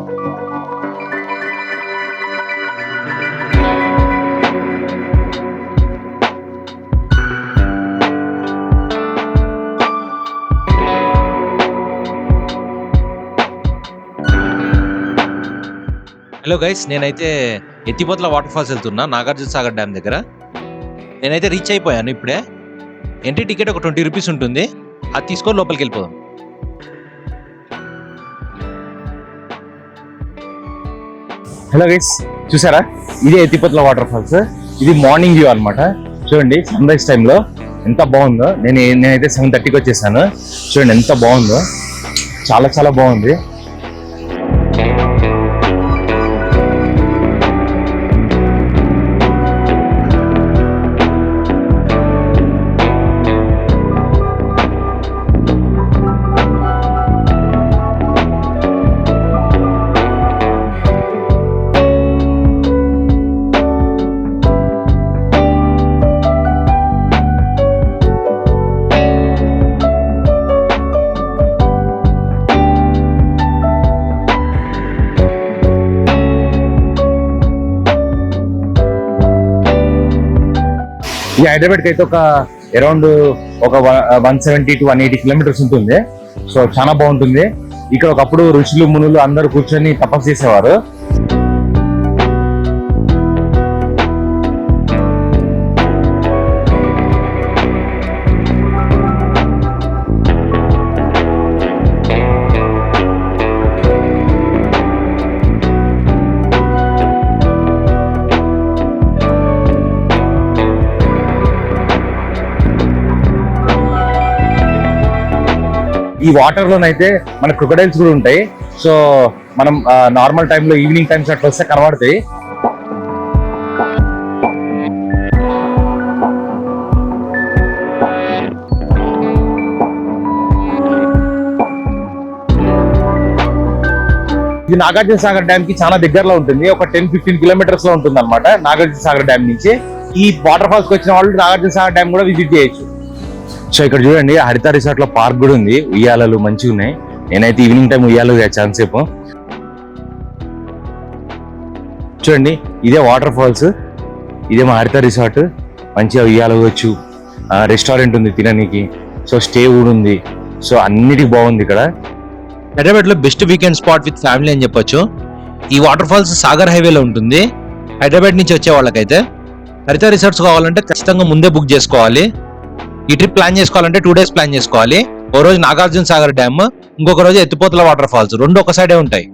Hello guys, నేనైతే ఎత్తిపోతల water falls వెళ్తున్నా, నాగార్జున సాగర్ డ్యామ్ దగ్గర. నేనైతే రీచ్ అయిపోయాను ఇప్పుడే. ఎంట్రీ టికెట్ ఒక 20 రూపీస్ ఉంటుంది, అది తీసుకొని లోపలికి వెళ్ళిపోదాం. హలో గైస్, చూసారా ఇదే ఎత్తిపోతల వాటర్ ఫాల్స్. ఇది మార్నింగ్ వ్యూ అనమాట. చూడండి సన్ రైజ్ టైంలో ఎంత బాగుందో. నేనైతే 7:30కి వచ్చేసాను. చూడండి ఎంత బాగుందో, చాలా చాలా బాగుంది. ఈ హైదరాబాద్కి అయితే అరౌండ్ 170 to 180 కిలోమీటర్స్ ఉంటుంది. సో చాలా బాగుంటుంది. ఇక్కడ ఒకప్పుడు ఋషులు మునులు అందరూ కూర్చొని తపస్సు చేసేవారు. ఈ వాటర్ లోనైతే మన క్రొకడైల్స్ కూడా ఉంటాయి. సో మనం నార్మల్ టైంలో ఈవినింగ్ టైమ్స్ అట్లా వస్తే కనబడతాయి. ఇది నాగార్జున సాగర్ డ్యామ్ కి చాలా దగ్గరలో ఉంటుంది. ఒక 10-15 కిలోమీటర్స్ లో ఉంటుంది అనమాట నాగార్జున సాగర్ డ్యామ్ నుంచి. ఈ వాటర్ ఫాల్స్ కి వచ్చిన వాళ్ళు నాగార్జున సాగర్ డ్యామ్ కూడా విజిట్ చేయొచ్చు. సో ఇక్కడ చూడండి, హరిత రిసార్ట్ లో పార్క్ కూడా ఉంది. ఉయ్యాలలు మంచిగా ఉన్నాయి. నేనైతే ఈవినింగ్ టైం ఉయ్యాలు ఛాన్స్ సేపు. చూడండి ఇదే వాటర్ ఫాల్స్, ఇదే మా హరిత రిసార్ట్. మంచిగా ఉయ్యాలవచ్చు, రెస్టారెంట్ ఉంది తినడానికి, సో స్టే కూడా ఉంది. సో అన్నిటికి బాగుంది ఇక్కడ. హైదరాబాద్ లో best weekend spot with family అని చెప్పొచ్చు. ఈ వాటర్ ఫాల్స్ సాగర్ హైవేలో ఉంటుంది. హైదరాబాద్ నుంచి వచ్చే వాళ్ళకైతే హరిత రిసార్ట్స్ కావాలంటే ఖచ్చితంగా ముందే బుక్ చేసుకోవాలి. ఈ ట్రిప్ ప్లాన్ చేసుకోవాలంటే 2 days ప్లాన్ చేసుకోవాలి. ఓ రోజు నాగార్జున సాగర్ డ్యామ్, ఇంకొక రోజు ఎత్తిపోతల వాటర్ ఫాల్స్, రెండు ఒక సైడే ఉంటాయి.